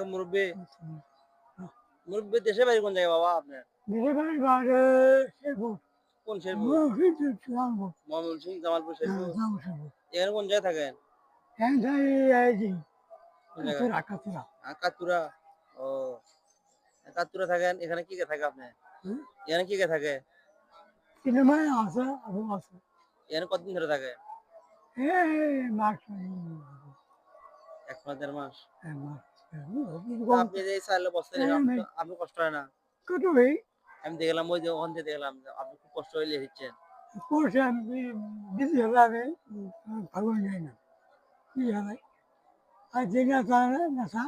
থাকে মুরব্বি? মুরব্বি দেশের বাড়ি কোন জায়গায় বাবা আপনার? দেশের বাড়ি বাইরে শেরপুর। কোন শেরপুর? জামালপুর। ময়মনসিংহ, জামালপুর, হ্যাঁ, শেরপুর? জামালপুর। এখানে কোন জায়গায় থাকেন? এখন যাই এই যে কোন জায়গায়? কাতুরা, কাতুরা। কাতুরা। ও কাতুরা থাকেন। এখানে কি কে থাকে আপনি? হুম? এখানে কি কে থাকে? সিনেমায় আছে, আরো আছে। এখানে কতদিন ধরে থাকে? এই মাস ১ মাস ১.৫ মাস। মাস তো এরকম আপনি যে এই চাইলে বস্তা নিয়ে আপনি তো আপনার কষ্ট হয় না? কত ভাই আমি দেখলাম ওই যে ওখান থেকে দেখলাম যে আপনি খুব কষ্ট হইলে দিচ্ছেন। কোর্স আমি বিজি হলে আমি ভালো যাই না। কি হবে আর যে না জানে নেশা